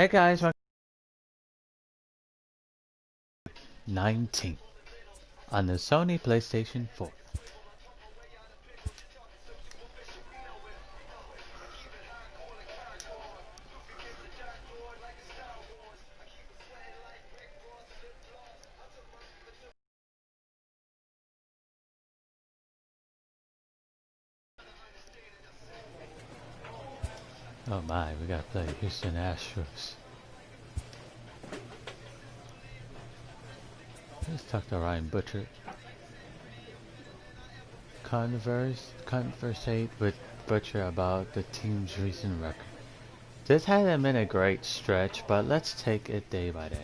Hey guys, 19 on the Sony PlayStation 4. Oh my, we gotta play Houston Astros. Let's talk to Ryan Butcher. Conversate with Butcher about the team's recent record. This hasn't been a great stretch, but let's take it day by day.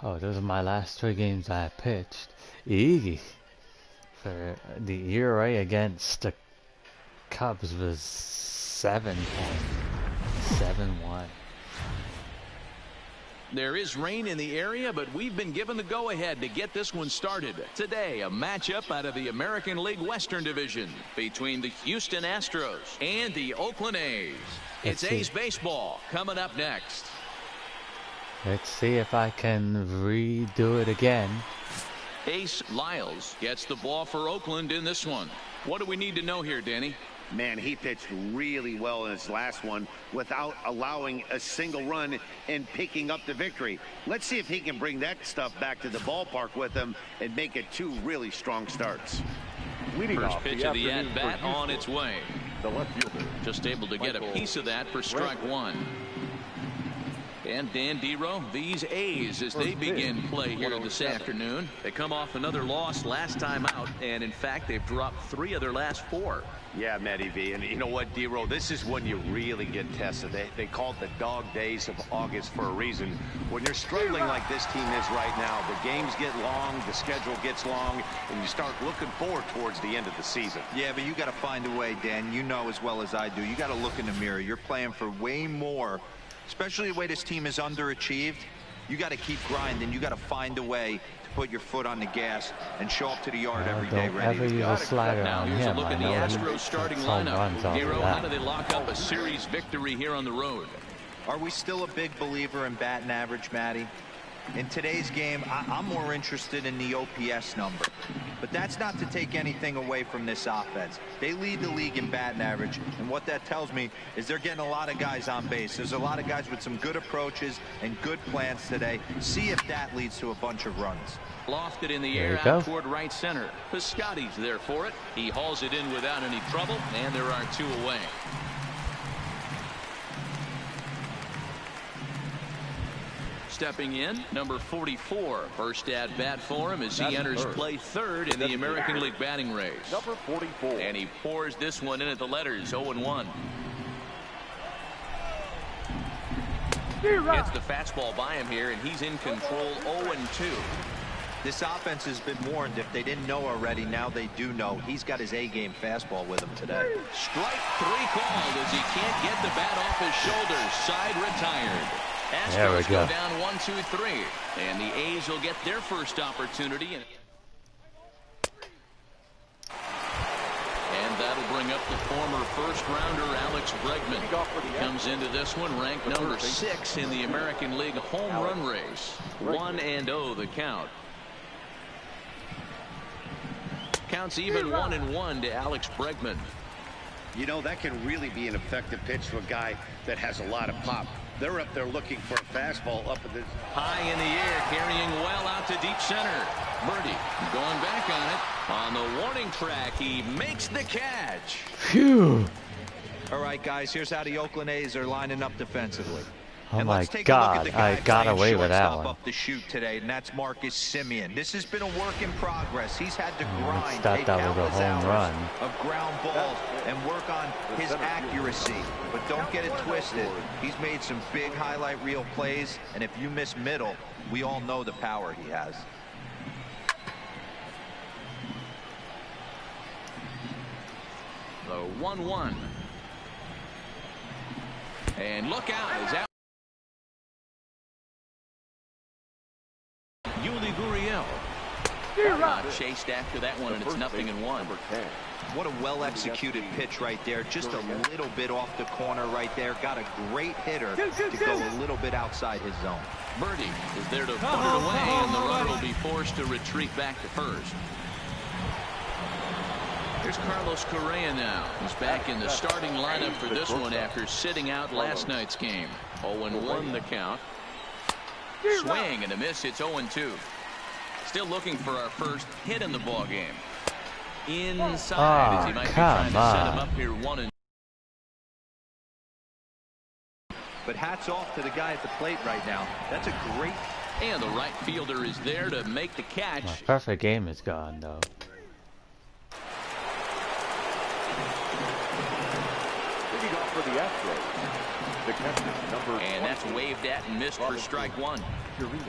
Oh, those are my last 3 games I pitched. Easy. For the ERA against the Cubs was 7.71. There is rain in the area, but we've been given the go-ahead to get this one started. Today, a matchup out of the American League Western Division between the Houston Astros and the Oakland A's. It's A's baseball coming up next. Let's see if I can redo it again. Ace Lyles gets the ball for Oakland in this one. What do we need to know here, Danny? Man, he pitched really well in his last one without allowing a single run and picking up the victory. Let's see if he can bring that stuff back to the ballpark with him and make it 2 really strong starts. First pitch of the at-bat on its way. The left fielder. Just able to get a piece of that for strike 1. And Dan Dero, these A's, as they begin play here this afternoon, they come off another loss last time out, and in fact they've dropped 3 of their last 4. Yeah, Matty V, and you know what, Dero, this is when you really get tested. They call it the dog days of August for a reason. When you're struggling like this team is right now, the games get long, the schedule gets long, and you start looking forward towards the end of the season. Yeah, but you got to find a way, Dan. You know as well as I do. You got to look in the mirror. You're playing for way more. Especially the way this team is underachieved, you got to keep grinding. You got to find a way to put your foot on the gas and show up to the yard every day ready to go. Now here's a look at the Astros starting lineup. Hero, how do they lock up a series victory here on the road? Are we still a big believer in batting average, Matty? In today's game, I'm more interested in the OPS number. But that's not to take anything away from this offense. They lead the league in batting average, and what that tells me is they're getting a lot of guys on base. There's a lot of guys with some good approaches and good plans today. See if that leads to a bunch of runs. Lofted in the air out toward right center. Piscotty's there for it. He hauls it in without any trouble, and there are 2 away. Stepping in, number 44. First at bat for him as he enters play 3rd in the American League batting race. Number 44. And he pours this one in at the letters, 0-1. Gets the fastball by him here, and he's in control, 0-2. This offense has been warned. If they didn't know already, now they do know. He's got his A-game fastball with him today. Strike 3 called as he can't get the bat off his shoulders. Side retired. Astros there we go. Down 1-2-3, and the A's will get their first opportunity. And that'll bring up the former first-rounder Alex Bregman. He comes into this one ranked number 6 in the American League home run race. 1-0 the count. Counts even 1-1 to Alex Bregman. You know, that can really be an effective pitch to a guy that has a lot of pop. They're up there looking for a fastball up at the high in the air, carrying well out to deep center. Birdie going back on it. On the warning track, he makes the catch. Phew. All right, guys, here's how the Oakland A's are lining up defensively. Oh and my let's take God, a look at the guy I got away with that one. up the shoot today, and that's Marcus Semien. This has been a work in progress. He's had to grind, thought that was a home run of ground balls and work on his accuracy. But don't get it twisted. He's made some big highlight reel plays, and if you miss middle, we all know the power he has. The 1-1. And look out. Is out. Yuli Gurriel. Chased after that one, and it's 0-1. What a well-executed pitch right there. Just a little bit off the corner right there. Got a great hitter to go a little bit outside his zone. Birdie is there to put it away, and the runner will be forced to retreat back to first. Here's Carlos Correa now. He's back in the starting lineup for this one after sitting out last night's game. 0-1 the count. Swing and a miss. It's 0-2. Still looking for our first hit in the ball game. Inside, as he might be trying to set him up here 1-2. But hats off to the guy at the plate right now. That's a great. And the right fielder is there to make the catch. My perfect game is gone though. Leading off for the Astros, the catcher, number And that's waved at and missed for strike one.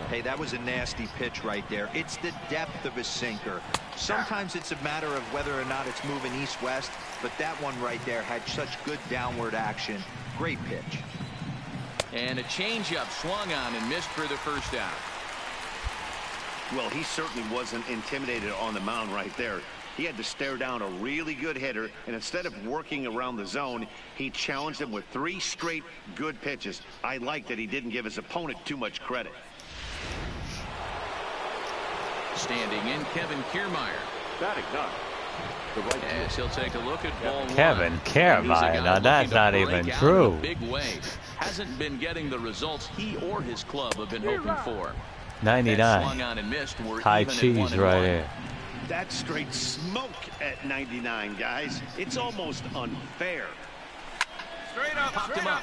Hey, that was a nasty pitch right there. It's the depth of a sinker. Sometimes it's a matter of whether or not it's moving east-west, but that one right there had such good downward action. Great pitch. And a changeup swung on and missed for the first out. Well, he certainly wasn't intimidated on the mound right there. He had to stare down a really good hitter, and instead of working around the zone, he challenged him with 3 straight good pitches. I like that he didn't give his opponent too much credit. Standing in, Kevin Kiermaier. batting ninth. The right As he'll take a look at ball one. Kevin Kiermaier. Now that's not even Break out true. in a big way. Hasn't been getting the results he or his club have been hoping for. That 99. swung on and missed. We're High even at cheese 1-1. right here. That's straight smoke at 99, guys. It's almost unfair. Popped him up.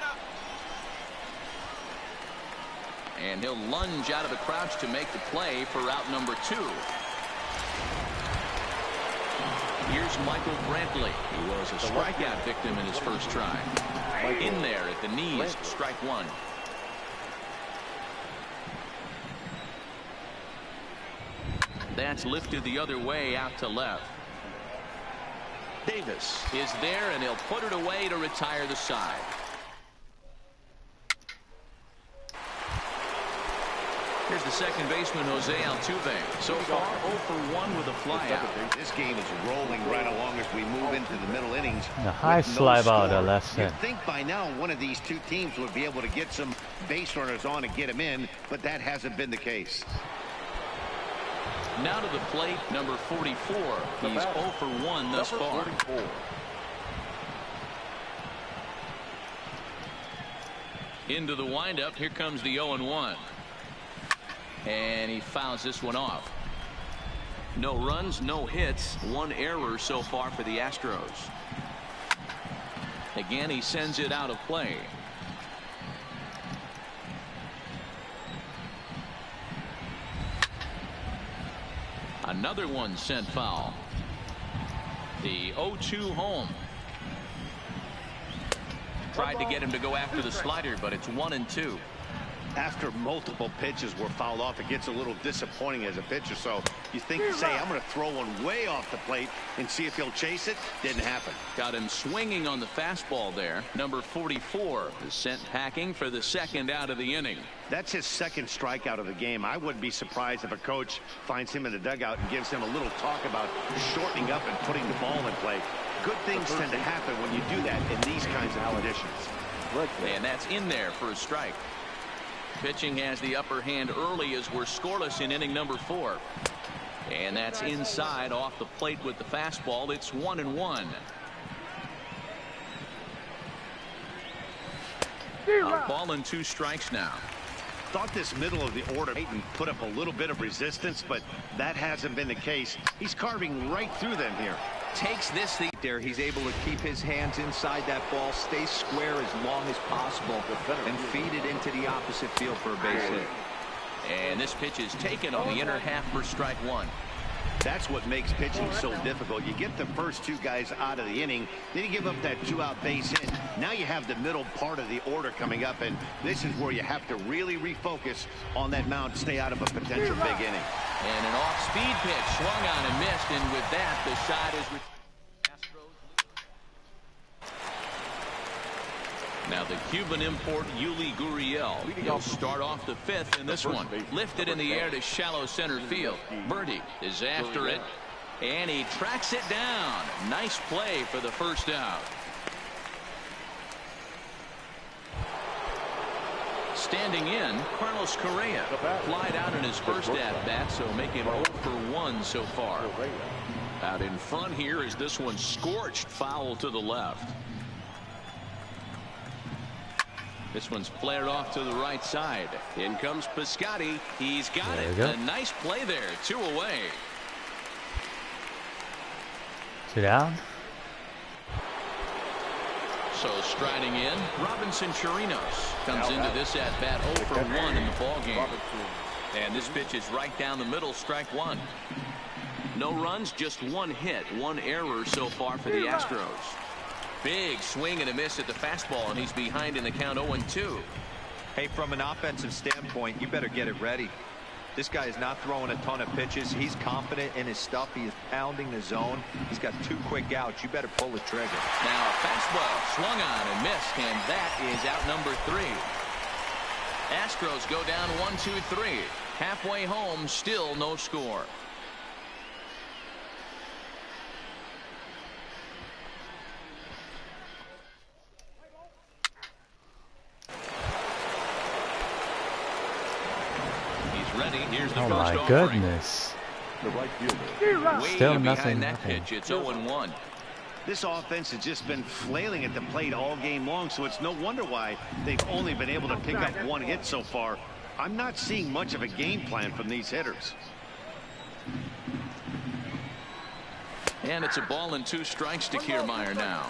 And he'll lunge out of the crouch to make the play for route number 2. Here's Michael Brantley. He was a strikeout victim in his first try. In there at the knees, strike one. That's lifted the other way out to left. Davis is there, and he'll put it away to retire the side. Here's the second baseman, Jose Altuve. So far, 0 for 1 with a flyout. This game is rolling right along as we move into the middle innings. The high with no fly ball to score. left You'd center. think by now one of these two teams would be able to get some base runners on and get them in, but that hasn't been the case. Now to the plate, number 44. He's 0 for 1 thus far. 44. Into the windup. Here comes the 0-1. And he fouls this one off. No runs, no hits, 1 error so far for the Astros. Again, he sends it out of play. Another one sent foul. The 0-2 home. Tried to get him to go after the slider, but it's 1-2. After multiple pitches were fouled off, it gets a little disappointing as a pitcher. So you think, say, I'm going to throw one way off the plate and see if he'll chase it. Didn't happen. Got him swinging on the fastball there. Number 44 is sent packing for the second out of the inning. That's his second strikeout of the game. I wouldn't be surprised if a coach finds him in the dugout and gives him a little talk about shortening up and putting the ball in play. Good things tend to happen when you do that in these kinds of conditions. And that's in there for a strike. Pitching has the upper hand early as we're scoreless in inning number 4. And that's inside off the plate with the fastball. It's 1-1. A ball and 2 strikes now. Thought this middle of the order and put up a little bit of resistance, but that hasn't been the case. He's carving right through them here. Takes this There, he's able to keep his hands inside that ball, stay square as long as possible, and feed it into the opposite field for a base hit. And this pitch is taken on the inner half for strike one. That's what makes pitching so difficult. You get the first 2 guys out of the inning, then you give up that 2-out base hit. Now you have the middle part of the order coming up, and this is where you have to really refocus on that mound to stay out of a potential big inning. And an off-speed pitch swung on and missed, and with that, the shot is. Cuban import Yuli Gurriel. He'll start off the fifth in this one. Lifted in the air to shallow center field. Birdie is after it, and he tracks it down. Nice play for the first out. Standing in, Carlos Correa flied out in his first at-bat, so make him 0 for 1 so far. Out in front here is this one scorched foul to the left. This one's flared off to the right side. In comes Piscotty. He's got it. A nice play there. 2 away. 2 down. So striding in, Robinson Chirinos comes into this at bat 0 for 1 in the ball game. And this pitch is right down the middle, strike 1. No runs, just 1 hit, 1 error so far for the Astros. Big swing and a miss at the fastball, and he's behind in the count 0-2. Hey, from an offensive standpoint, you better get it ready. This guy is not throwing a ton of pitches. He's confident in his stuff. He is pounding the zone. He's got 2 quick outs. You better pull the trigger. Now a fastball swung on and missed, and that is out number 3. Astros go down 1-2-3. Halfway home, still no score. Ready. Here's the Oh first my offering. goodness. The right fielder. Way Still behind nothing. that pitch. It's 0-1. This offense has just been flailing at the plate all game long, so it's no wonder why they've only been able to pick up 1 hit so far. I'm not seeing much of a game plan from these hitters. And it's a ball and 2 strikes to Kiermaier now.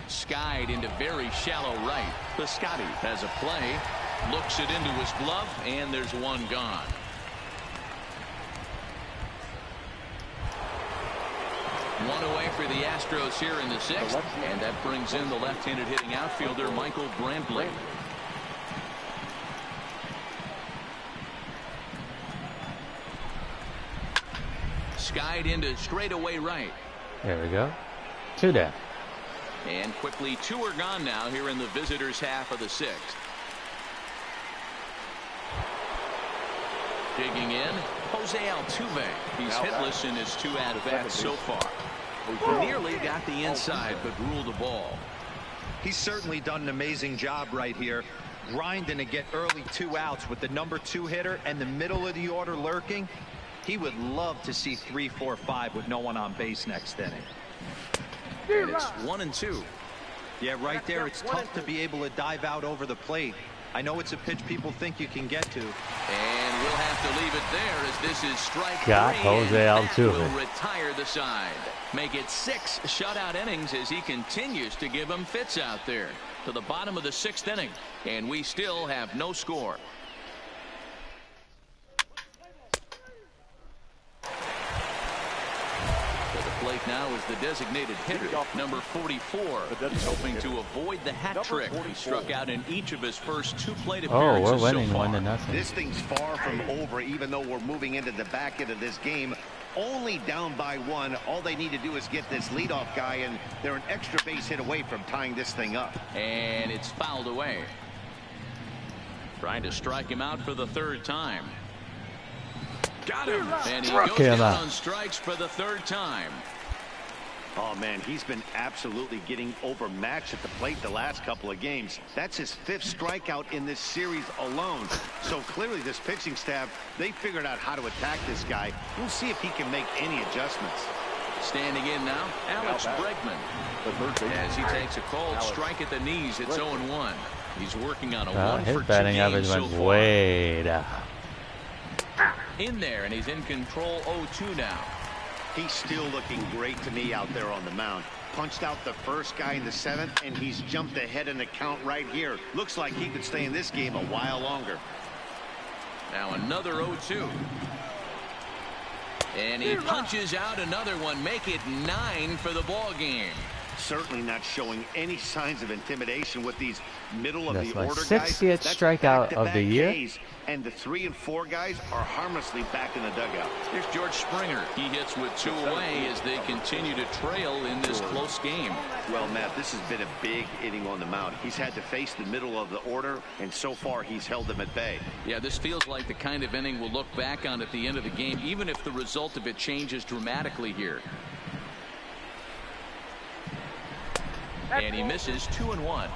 Skied into very shallow right. Piscotty has a play, looks it into his glove, and there's 1 gone. One away for the Astros here in the 6th, and that brings in the left-handed hitting outfielder Michael Brantley. Skied into straightaway right. There we go. 2 down. And quickly 2 are gone now here in the visitors' half of the 6th. Digging in, Jose Altuve. He's hitless in his 2 at-bats so far. Nearly got the inside, but ruled the ball. He's certainly done an amazing job right here, grinding to get early 2 outs with the number 2 hitter and the middle of the order lurking. He would love to see 3, 4, 5 with no one on base next inning. And it's 1-2. Yeah, right there. It's tough to be able to dive out over the plate. I know it's a pitch people think you can get to. And we'll have to leave it there as this is strike Got 3. Jose and that Altuve. will retire the side. Make it 6 shutout innings as he continues to give them fits out there. To the bottom of the 6th inning. And we still have no score. Plate now is the designated hitter, number 44. He's hoping to avoid the hat trick. He struck out in each of his first 2 plate Oh, appearances we're winning so far. 1-0. This thing's far from over, even though we're moving into the back end of this game. Only down by 1. All they need to do is get this leadoff guy, and they're an extra base hit away from tying this thing up. And it's fouled away. Trying to strike him out for the 3rd time. Got him. And he goes down on strikes for the 3rd time. Oh, man, he's been absolutely getting overmatched at the plate the last couple of games. That's his 5th strikeout in this series alone. So clearly this pitching staff, they figured out how to attack this guy. We'll see if he can make any adjustments. Standing in now, Alex Bregman. As he takes a cold strike at the knees, it's 0-1. He's working on a 1 His for 2 batting average games went so far. way down. In there, and he's in control 0-2 now. He's still looking great to me out there on the mound. Punched out the first guy in the 7th, and he's jumped ahead in the count right here. Looks like he could stay in this game a while longer. Now another 0-2. And he punches out another one. Make it 9 for the ball game. Certainly not showing any signs of intimidation with these middle of the That's my order guys. 60th strikeout of the year. Ks, and the 3 and 4 guys are harmlessly back in the dugout. Here's George Springer. He hits with 2 away as they continue to trail in this close game. Well, Matt, this has been a big inning on the mound. He's had to face the middle of the order, and so far he's held them at bay. Yeah, this feels like the kind of inning we'll look back on at the end of the game, even if the result of it changes dramatically here. And he misses 2-1.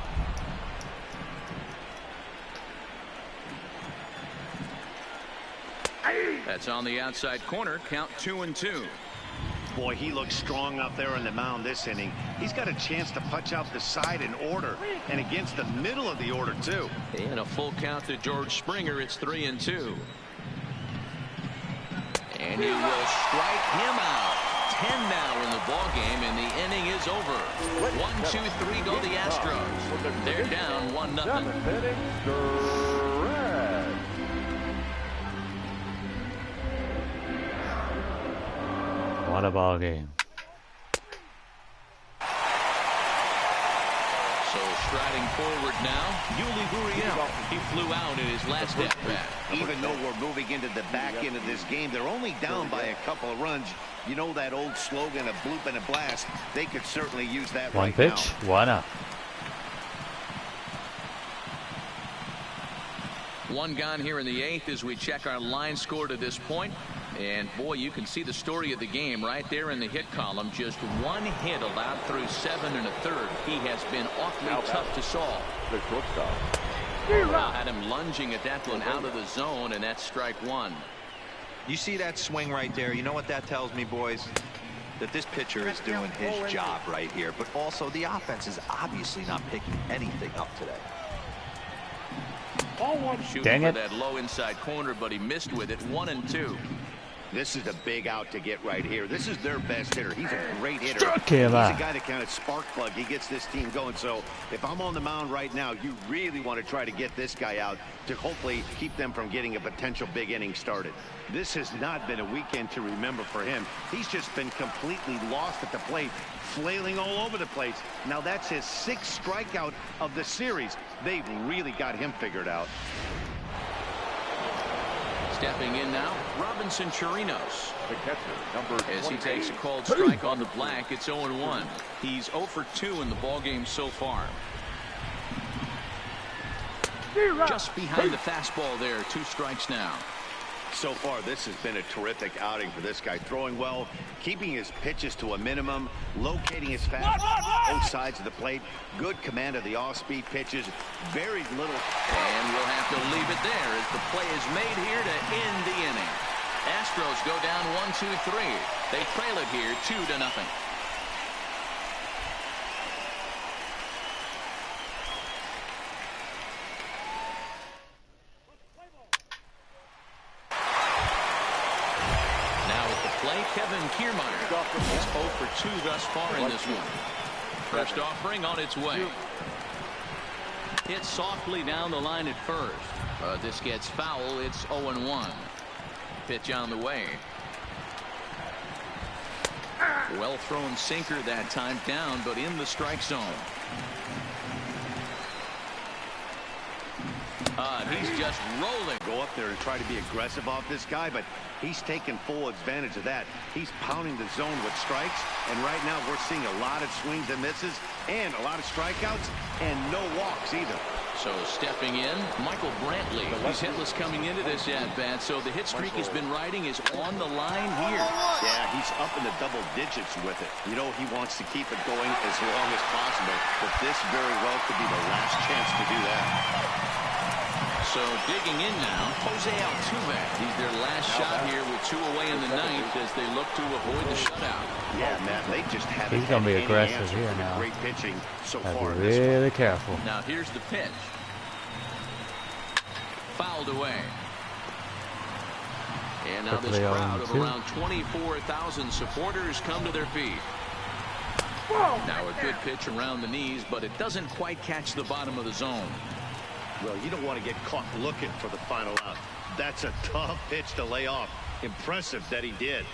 That's on the outside corner. Count 2-2. Boy, he looks strong out there on the mound this inning. He's got a chance to punch out the side in order and against the middle of the order too. And a full count to George Springer. It's 3-2. And he will strike him out. 10 now in the ball game, and the inning is over. 1-2-3 go the Astros. They're down 1-0. What a ball game. So striding forward now, Yuli Gurriel. He flew out in his last at-bat. Even though we're moving into the back end of this game, they're only down by a couple of runs. You know that old slogan, a bloop and a blast. They could certainly use that One right pitch, now. 1 up. One gone here in the 8th as we check our line score to this point. And boy, you can see the story of the game right there in the hit column. Just 1 hit allowed through 7 1/3. He has been awfully tough to solve. The shortstop. Had him lunging at that one out of the zone, and that's strike 1. You see that swing right there? You know what that tells me, boys? That this pitcher is doing his job right here. But also, the offense is obviously not picking anything up today. Shooting Dang for it. that low inside corner, but he missed with it. 1-2. This is a big out to get right here. This is their best hitter. He's a great hitter. Struck him He's out. a guy that kind of spark plug. He gets this team going. So if I'm on the mound right now, you really want to try to get this guy out to hopefully keep them from getting a potential big inning started. This has not been a weekend to remember for him. He's just been completely lost at the plate, flailing all over the place. Now that's his 6th strikeout of the series. They've really got him figured out. Stepping in now, Robinson Chirinos. The catcher, number As he 28. takes a called strike on the black, it's 0-1. He's 0 for 2 in the ballgame so far. Just behind the fastball there, 2 strikes now. So far, this has been a terrific outing for this guy. Throwing well, keeping his pitches to a minimum, locating his fastball both sides of the plate. Good command of the off-speed pitches. Very little. And we'll have to leave it there as the play is made here to end the inning. Astros go down 1-2-3. They trail it here 2-0. Kevin Kiermaier. He's 0 for 2 thus far in this one. First offering on its way. Hit softly down the line at first. This gets foul. It's 0-1. Pitch on the way. Well thrown sinker that time, down but in the strike zone. He's just rolling. Go up there and try to be aggressive off this guy, but he's taking full advantage of that. He's pounding the zone with strikes, and right now we're seeing a lot of swings and misses and a lot of strikeouts and no walks either. So stepping in, Michael Brantley. He's hitless coming into this at-bat, so the hit streak he's been riding is on the line here. Yeah, he's up in the double digits with it. You know, he wants to keep it going as long as possible, but this very well could be the last chance to do that. So digging in now, Jose Altuve. He's their last shot here with 2 away in the 9th as they look to avoid the shutout. Yeah, Matt, they just haven't. He's going to be had any aggressive answer here for the now. Great pitching so Have far to in be this one. really careful. Now here's the pitch. Fouled away. And now this Quickly crowd of 0-2. around 24,000 supporters come to their feet. Now a good pitch around the knees, but it doesn't quite catch the bottom of the zone. Well, you don't want to get caught looking for the final out. That's a tough pitch to lay off. Impressive that he did.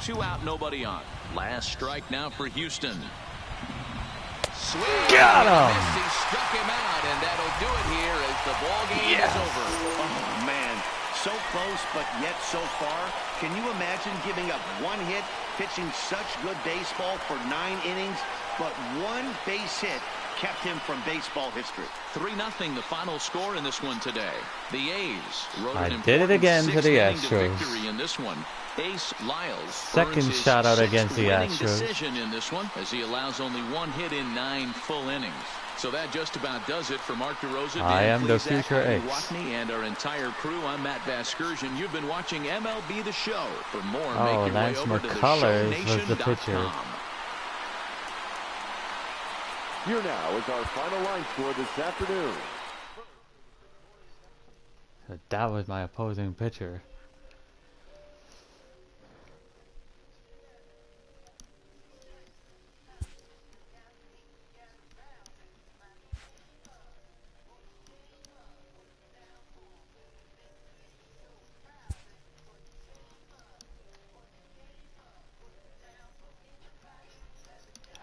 2 out, nobody on. Last strike now for Houston. Swing. Got him. He struck him out, and that'll do it here as the ball game is over. Oh, man. So close, but yet so far. Can you imagine giving up 1 hit, pitching such good baseball for 9 innings, but 1 base hit kept him from baseball history? 3-0 the final score in this one today. The A's wrote I an did it important again to the 6th inning Astros. victory in this one. Ace Lyles Second earns his shutout 6th against the winning Astros. decision in this one as he allows only 1 hit in 9 full innings. So that just about does it for Mark DeRosa. I am the Plesac, future Ace. Watney, and our entire crew. I'm Matt Vasgersian. You've been watching MLB The Show. For more, Oh, make your Lance way over to McCullers was the pitcher. theshownation.com. Here now is our final line score this afternoon. That was my opposing pitcher.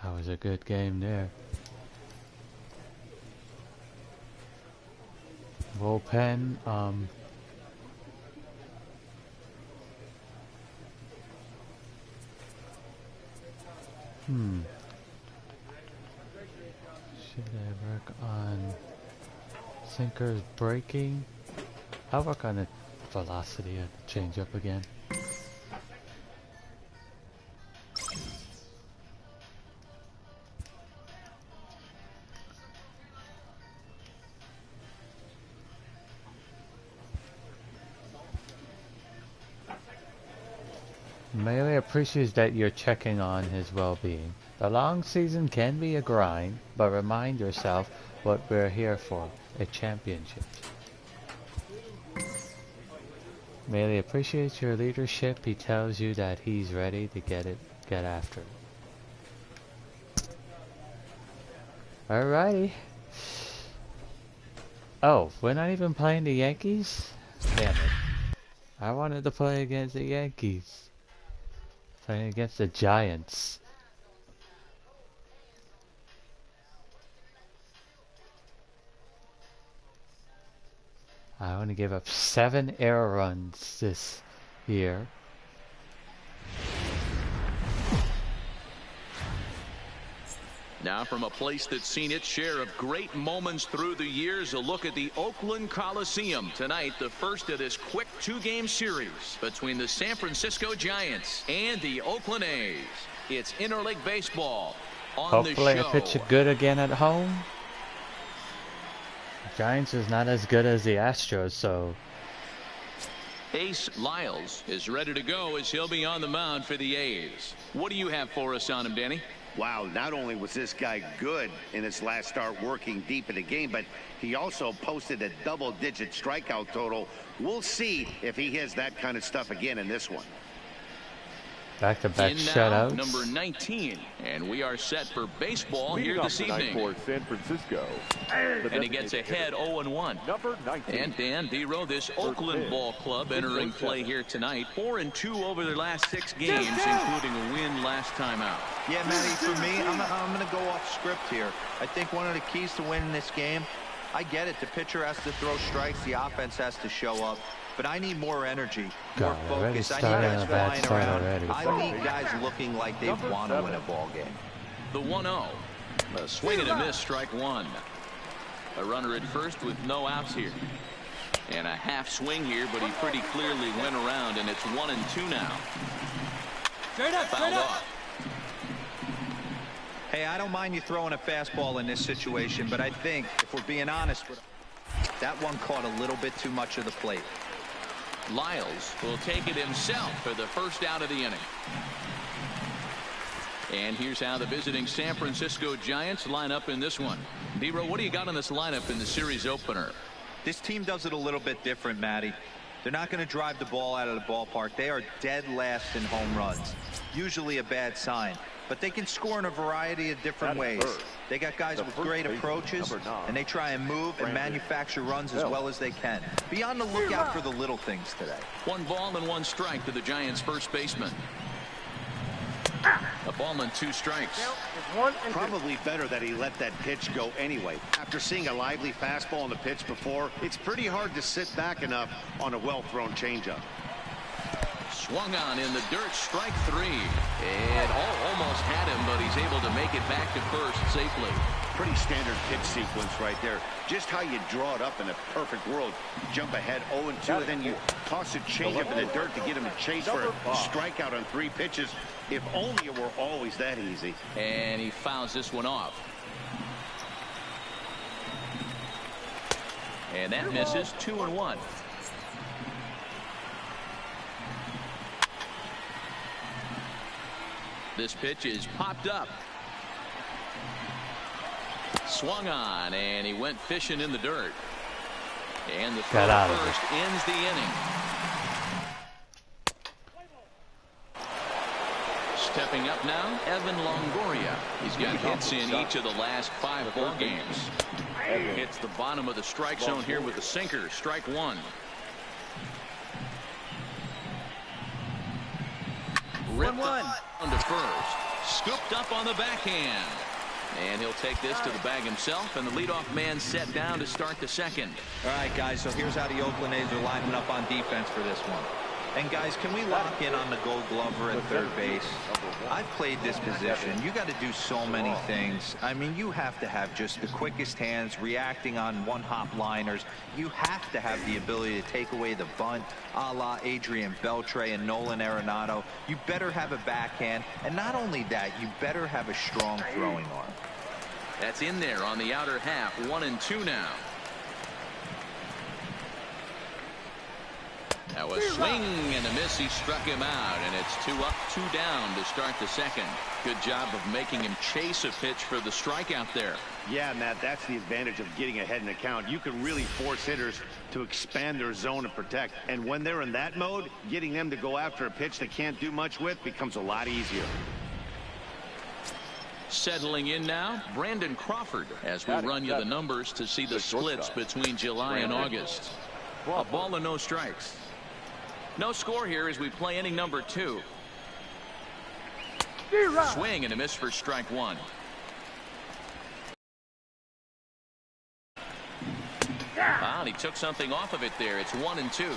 That was a good game there. Bullpen, should I work on sinkers breaking? I'll work on the velocity and change up again. Mlb appreciates that you're checking on his well-being. The long season can be a grind, but remind yourself what we're here for, a championship. Mlb appreciates your leadership. He tells you that he's ready to get after it. Alrighty. Oh, we're not even playing the Yankees? Damn it. I wanted to play against the Yankees. Playing against the Giants. I only gave up 7 error runs this year. Now from a place that's seen its share of great moments through the years, a look at the Oakland Coliseum. Tonight, the first of this quick 2-game series between the San Francisco Giants and the Oakland A's. It's interleague baseball on the show. Hopefully I pitch it good again at home. The Giants is not as good as the Astros, so... Ace Lyles is ready to go as he'll be on the mound for the A's. What do you have for us on him, Danny? Wow, not only was this guy good in his last start working deep in the game, but he also posted a double-digit strikeout total. We'll see if he has that kind of stuff again in this one. Back-to-back shutouts. Number 19, and we are set for baseball here this evening. For San Francisco. And he gets ahead 0-1. Number 19. And Dan Dero, this Oakland ball club entering play here tonight. 4-2 over their last 6 games, including a win last time out. Yeah, Matty, for me, I'm going to go off script here. I think one of the keys to winning this game, I get it. The pitcher has to throw strikes. The offense has to show up. But I need more energy, more focus. I need guys flying around. I need guys looking like they want to win a ball game. The 1-0. A swing and a miss, strike 1. A runner at first with no outs here. And a half swing here, but he pretty clearly went around, and it's 1-2 now. Straight up, straight up. Hey, I don't mind you throwing a fastball in this situation, but I think, if we're being honest, that one caught a little bit too much of the plate. Lyles will take it himself for the first out of the inning. And here's how the visiting San Francisco Giants line up in this one. Dero, what do you got on this lineup in the series opener? This team does it a little bit different, Matty. They're not going to drive the ball out of the ballpark. They are dead last in home runs. Usually a bad sign. But they can score in a variety of different ways. They got guys with great approaches, and they try and move and manufacture runs as well as they can. Be on the lookout for the little things today. 1 ball and 1 strike to the Giants' first baseman. Ball and 2 strikes. Probably better that he let that pitch go anyway. After seeing a lively fastball on the pitch before, it's pretty hard to sit back enough on a well-thrown changeup. Swung on in the dirt, strike 3. And almost had him, but he's able to make it back to first safely. Pretty standard pitch sequence right there. Just how you draw it up in a perfect world. Jump ahead 0-2, and then you toss a changeup in the dirt to get him a chase for a strikeout on 3 pitches. If only it were always that easy. And he fouls this one off. And that misses. 2-1. This pitch is popped up. Swung on, and he went fishing in the dirt. And the throw first ends the inning. Stepping up now, Evan Longoria. He's got hits in each of the last 5 ball games. Hits the bottom of the strike zone here with the sinker. Strike 1. Ripped on to first. Scooped up on the backhand. And he'll take this to the bag himself, and the leadoff man set down to start the second. All right, guys, so here's how the Oakland A's are lining up on defense for this one. And, guys, can we lock in on the Gold Glover at third base? I've played this position. You got to do so many things. I mean, you have to have just the quickest hands, reacting on one-hop liners. You have to have the ability to take away the bunt, a la Adrian Beltre and Nolan Arenado. You better have a backhand, and not only that, you better have a strong throwing arm. That's in there on the outer half. 1-2 now. Now a swing and a miss. He struck him out, and it's 2 up, 2 down to start the second. Good job of making him chase a pitch for the strikeout there. Yeah, Matt, that's the advantage of getting ahead in the count. You can really force hitters to expand their zone and protect. And when they're in that mode, getting them to go after a pitch they can't do much with becomes a lot easier. Settling in now, Brandon Crawford, as we run you the numbers to see the splits between July and August. A ball and no strikes. No score here as we play inning number 2. Swing and a miss for strike 1. Wow, he took something off of it there. It's 1-2.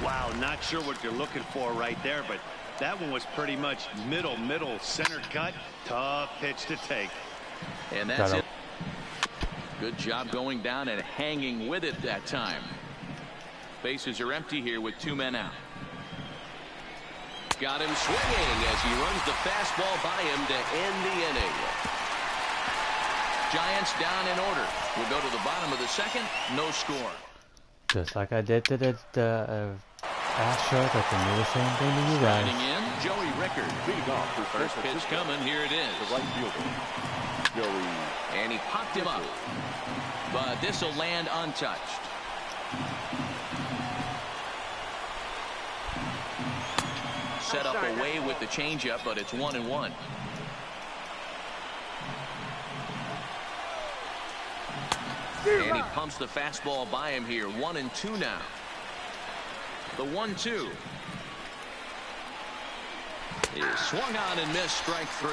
Wow, not sure what you're looking for right there, but that one was pretty much middle center cut. Tough pitch to take. And that's it. Good job going down and hanging with it that time. Bases are empty here with 2 men out. Got him swinging as he runs the fastball by him to end the inning. Giants down in order. We'll go to the bottom of the second. No score. Just like I did to the Astros, I can do the same thing to you guys. Standing in, Joey Rickard. First pitch coming. Here it is. The right fielder, Joey. And he popped him up. But this will land untouched. Set up away with the changeup, but it's 1-1. And he pumps the fastball by him here. 1-2 now. The 1-2 is swung on and missed. Strike 3.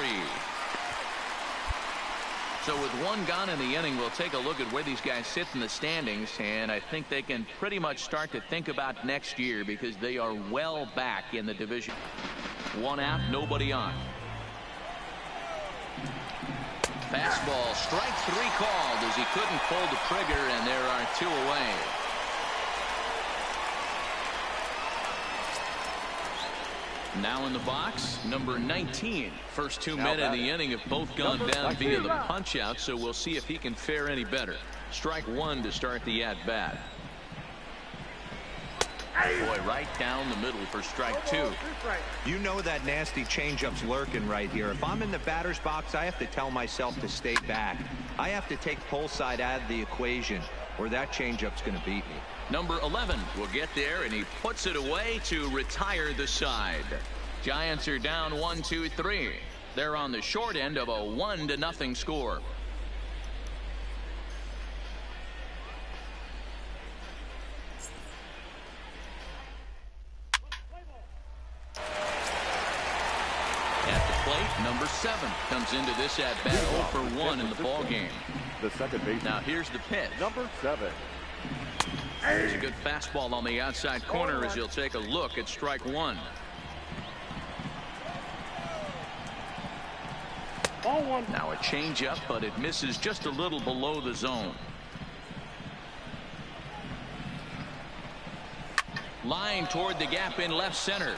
So with 1 gone in the inning, we'll take a look at where these guys sit in the standings, and I think they can pretty much start to think about next year because they are well back in the division. 1 out, nobody on. Fastball, strike 3 called as he couldn't pull the trigger, and there are 2 away. Now in the box, number 19. First 2 men in the inning have both gone down via the punch out, so we'll see if he can fare any better. Strike 1 to start the at bat. Boy, right down the middle for strike 2. You know that nasty changeup's lurking right here. If I'm in the batter's box, I have to tell myself to stay back. I have to take pull side out of the equation, or that changeup's going to beat me. Number 11 will get there, and he puts it away to retire the side. Giants are down 1-2-3. They're on the short end of a 1-0 score. At the plate, number Number 7 comes into this at bat 0 for 1 in the ball game. The second base. Now here's the pitch. Number 7. There's a good fastball on the outside corner as he'll take a look at strike 1. Now a changeup, but it misses just a little below the zone. Line toward the gap in left center.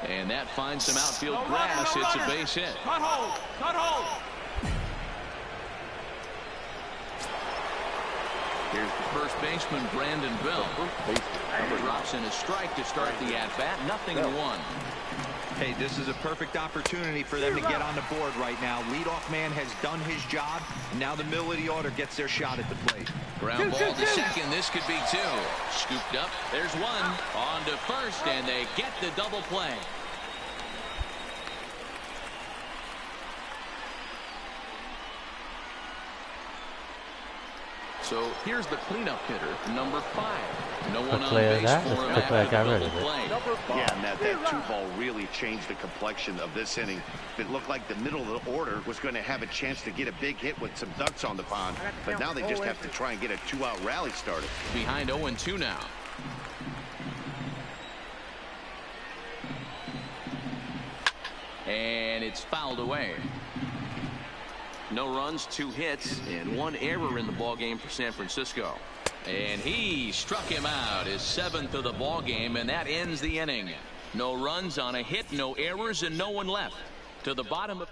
And that finds some outfield grass. It's a base hit. Cut hold. Cut hold. Here's the first baseman, Brandon Bell. Drops in a strike to start the at-bat. 0-1. Hey, this is a perfect opportunity for them to get on the board right now. Leadoff man has done his job. Now the middle of the order gets their shot at the plate. Ground ball to second. This could be 2. Scooped up. There's 1. On to first, and they get the double play. So here's the cleanup hitter, number 5. No one on base for him after the double play. Yeah, Matt, that 2-ball really changed the complexion of this inning. It looked like the middle of the order was going to have a chance to get a big hit with some ducks on the pond, but now they just have to try and get a 2-out rally started. Behind 0-2 now. And it's fouled away. No runs, 2 hits, and 1 error in the ball game for San Francisco. And he struck him out, his 7th of the ball game, and that ends the inning. No runs on a hit, no errors, and no one left. To the bottom of...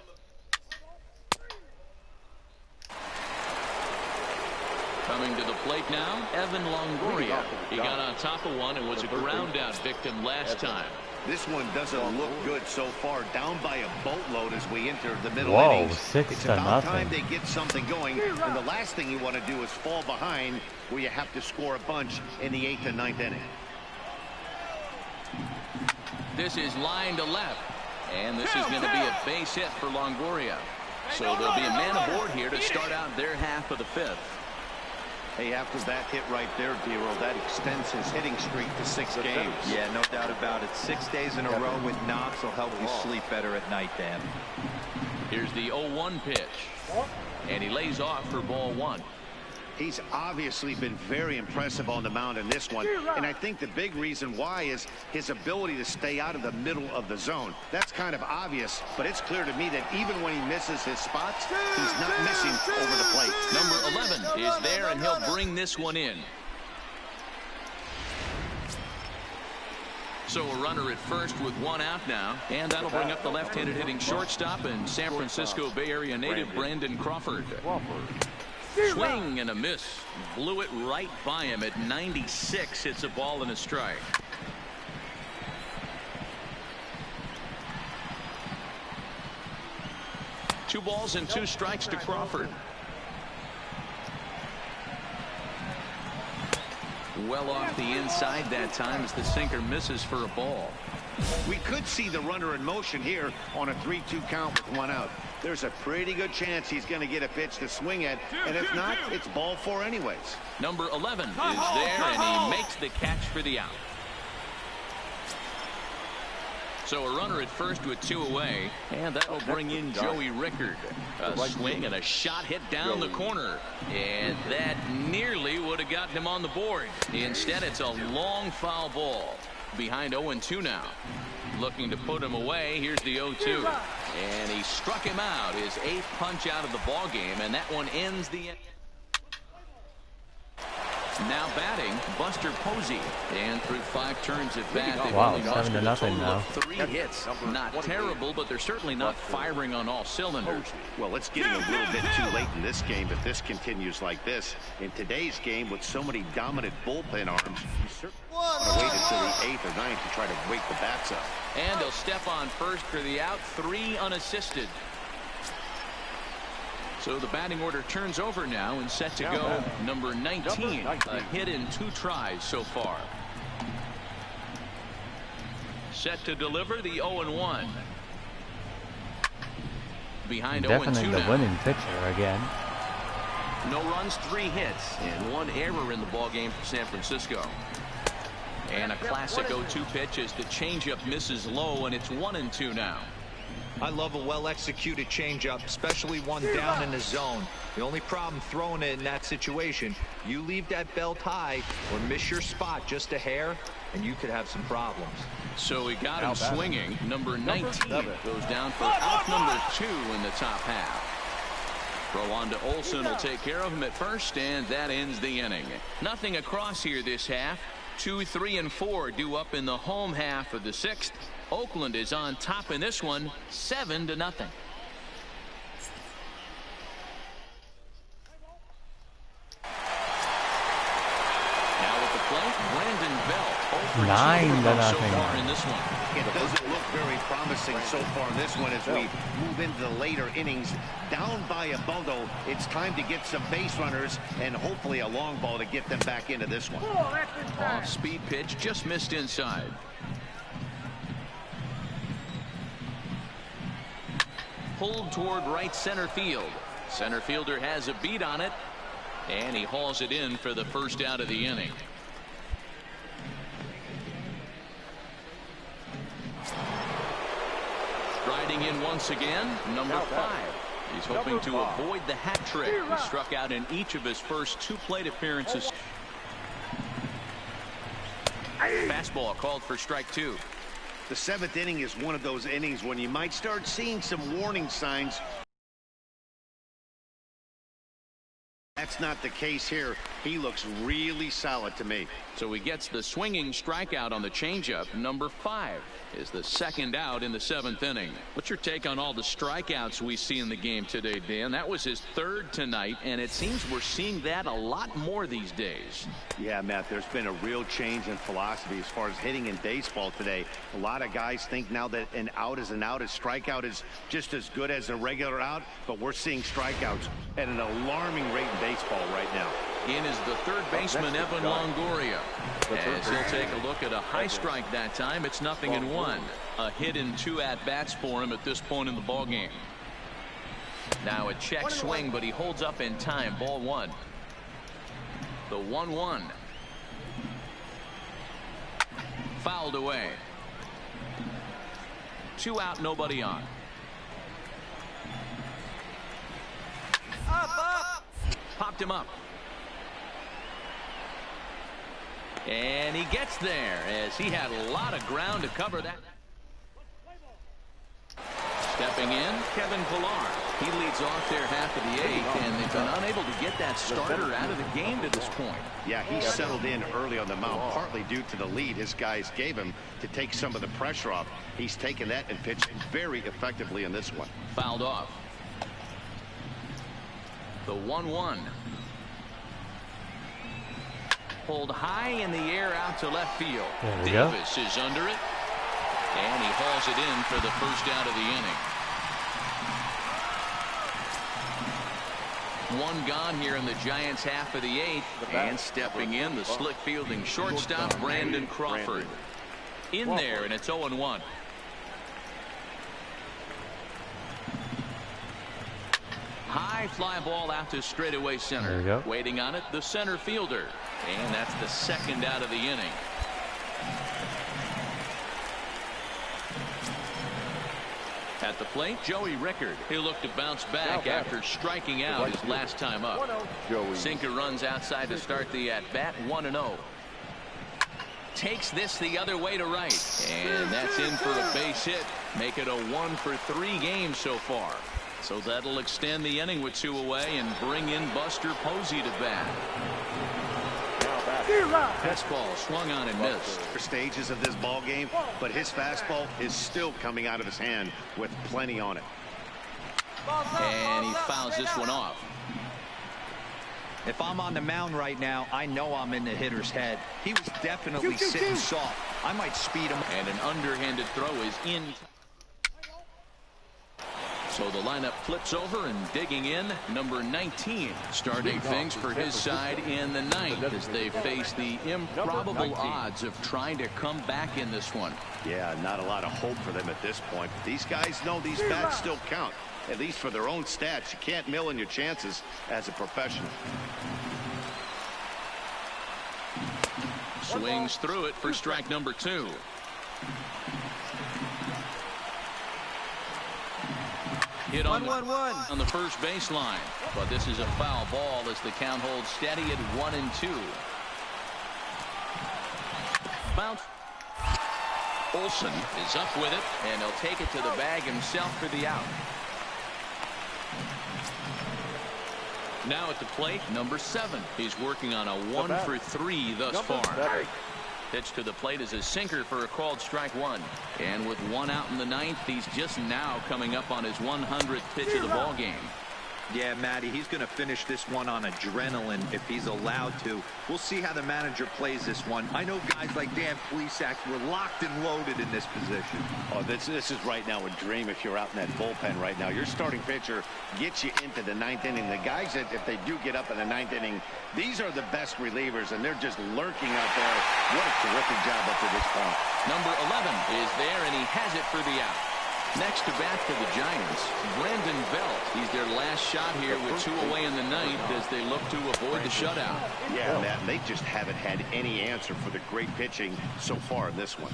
Coming to the plate now, Evan Longoria. He got on top of one and was a ground out victim last time. This one doesn't look good so far, down by a boatload as we enter the middle Whoa, innings. 6-0. It's about time they get something going, and the last thing you want to do is fall behind where you have to score a bunch in the 8th and 9th inning. This is line to left, and this is going to be a base hit for Longoria. So there'll be a man aboard here to start out their half of the 5th. Hey, after that hit right there, Dero, that extends his hitting streak to 6 games. Yeah, no doubt about it. 6 days in a row with knocks will help you sleep better at night, Dan. Here's the 0-1 pitch. And he lays off for ball 1. He's obviously been very impressive on the mound in this one, and I think the big reason why is his ability to stay out of the middle of the zone. That's kind of obvious, but it's clear to me that even when he misses his spots, he's not missing over the plate. Number 11 is there, and he'll bring this one in. So a runner at first with 1 out now, and that'll bring up the left-handed hitting shortstop and San Francisco Bay Area native Brandon Crawford. Swing and a miss. Blew it right by him at 96. It's a ball and a strike. Two balls and 2 strikes to Crawford. Well off the inside that time as the sinker misses for a ball. We could see the runner in motion here on a 3-2 count with 1 out. There's a pretty good chance he's going to get a pitch to swing at, and if not, it's ball 4 anyways. Number 11 is there, and he makes the catch for the out. So a runner at first with 2 away, and that will bring in Joey Rickard. A swing and a shot hit down the corner, and that nearly would have gotten him on the board. Instead, it's a long foul ball. Behind 0-2 now. Looking to put him away. Here's the 0-2. And he struck him out. His 8th punch out of the ball game, and that one ends the... Now batting, Buster Posey. And through 5 turns at bat, they've only lost a total of 3 hits. Not terrible, but they're certainly not firing on all cylinders. Well, it's getting a little bit too late in this game if this continues like this. In today's game, with so many dominant bullpen arms, you certainly want to wait until the 8th or 9th to try to wake the bats up. And he'll step on first for the out. 3 unassisted. So the batting order turns over now and set to go number 19. A hit in 2 tries so far. Set to deliver the 0-1. Behind 0-2 Definitely the now. winning pitcher again. No runs, 3 hits, and 1 error in the ball game for San Francisco. And a classic 0-2 pitch as the changeup misses low, and it's 1-2 now. I love a well-executed changeup, especially one down in the zone. The only problem throwing it in that situation, you leave that belt high or miss your spot just a hair, and you could have some problems. So he got him swinging. Number 19 goes down for out number 2 in the top half. Throw on to Olsen will take care of him at first, and that ends the inning. Nothing across here this half. 2, 3, and 4 due up in the home half of the 6th. Oakland is on top in this one, 7-0. Now at the plate, Brandon Belt. 9-0 so far in this one. It doesn't look very promising so far in this one as we move into the later innings. Down by a bundle, it's time to get some base runners and hopefully a long ball to get them back into this one. Off-speed pitch just missed inside. Pulled toward right center field. Center fielder has a beat on it, and he hauls it in for the first out of the inning. Striding in once again, number 5. He's hoping to avoid the hat trick. He struck out in each of his first 2 plate appearances. Fastball called for strike 2. The 7th inning is one of those innings when you might start seeing some warning signs. That's not the case here. He looks really solid to me. So he gets the swinging strikeout on the changeup. Number 5 is the second out in the 7th inning. What's your take on all the strikeouts we see in the game today, Dan? That was his 3rd tonight, and it seems we're seeing that a lot more these days. Yeah, Matt, there's been a real change in philosophy as far as hitting in baseball today. A lot of guys think now that an out is an out. A strikeout is just as good as a regular out, but we're seeing strikeouts at an alarming rate in baseball right now. In is the 3rd baseman, Evan Longoria. As he'll take a look at a high strike that time, it's 0-1. A hit in 2 at-bats for him at this point in the ballgame. Now a check swing, but he holds up in time. Ball 1. The 1-1. Fouled away. 2 out, nobody on. Up. Popped him up. And he gets there as he had a lot of ground to cover that. Stepping in, Kevin Pillar. He leads off their half of the 8th, and they've been unable to get that starter out of the game to this point. Yeah, he settled in early on the mound, partly due to the lead his guys gave him to take some of the pressure off. He's taken that and pitched very effectively in this one. Fouled off. The 1-1. Pulled high in the air out to left field. Davis is under it, and he hauls it in for the first out of the inning. 1 gone here in the Giants' half of the 8th, and stepping in, the slick fielding shortstop Brandon Crawford. In there, and it's 0-1. High fly ball out to straightaway center. There you go. Waiting on it, the center fielder. And that's the second out of the inning. At the plate, Joey Rickard. He'll look to bounce back after striking out his last time up. Sinker runs outside to start the at-bat, 1-0. Takes this the other way to right. And that's in for a base hit. Make it a 1-for-3 game so far. So that'll extend the inning with 2 away and bring in Buster Posey to bat. Fastball swung on and missed. Stages of this ball game, but his fastball is still coming out of his hand with plenty on it. And he fouls this one off. If I'm on the mound right now, I know I'm in the hitter's head. He was definitely sitting soft. I might speed him. And an underhanded throw is in. So the lineup flips over, and digging in, number 19, starting things for his side in the 9th as they face the improbable odds of trying to come back in this one. Yeah, not a lot of hope for them at this point. These guys know these bats still count, at least for their own stats. You can't mill in your chances as a professional. Swings through it for strike number 2. Hit on 1-1-1 on the first baseline, but this is a foul ball as the count holds steady at 1-2. Bounce. Olsen is up with it, and he'll take it to the bag himself for the out. Now at the plate, number 7. He's working on a 1-for-3 thus far. Pitch to the plate is a sinker for a called strike 1. And with 1 out in the 9th, he's just now coming up on his 100th pitch of the ball game. Yeah, Matty, he's going to finish this one on adrenaline if he's allowed to. We'll see how the manager plays this one. I know guys like Dan Plesac were locked and loaded in this position. Oh, this is right now a dream if you're out in that bullpen right now. Your starting pitcher gets you into the 9th inning. The guys that, if they do get up in the 9th inning, these are the best relievers, and they're just lurking out there. What a terrific job up to this point. Number 11 is there, and he has it for the out. Next to bat for the Giants, Brandon Belt. He's their last shot here with 2 away in the 9th as they look to avoid the shutout. Yeah, Matt, they just haven't had any answer for the great pitching so far in this one.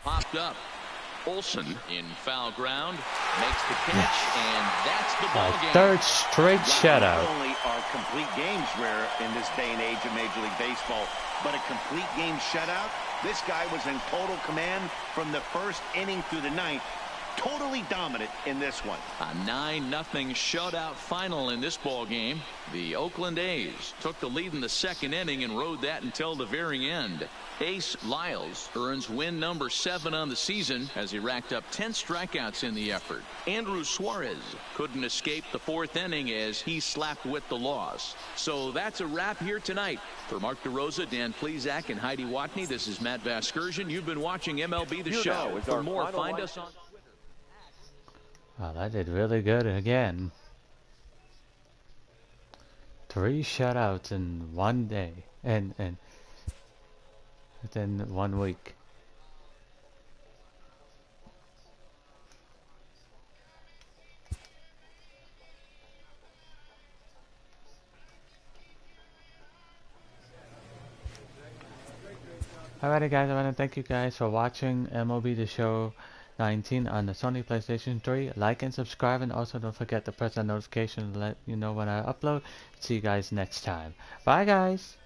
Popped up. Olsen in foul ground makes the catch, and that's the ball game. Third straight shutout. Not only are complete games rare in this day and age of Major League Baseball, but a complete game shutout. This guy was in total command from the first inning through the 9th. Totally dominant in this one. A 9-0 shutout final in this ball game. The Oakland A's took the lead in the 2nd inning and rode that until the very end. Ace Lyles earns win number 7 on the season as he racked up 10 strikeouts in the effort. Andrew Suarez couldn't escape the 4th inning as he slapped with the loss. So that's a wrap here tonight. For Mark DeRosa, Dan Plesac, and Heidi Watney, this is Matt Vasgersian. You've been watching MLB The Show. For more, find us on Twitter. Well, that did really good again. 3 shutouts in 1 day, and within 1 week. Alrighty guys, I want to thank you guys for watching Mlb The Show 19 on the Sony PlayStation 3. Like and subscribe, and also don't forget to press that notification to let you know when I upload. See you guys next time. Bye guys!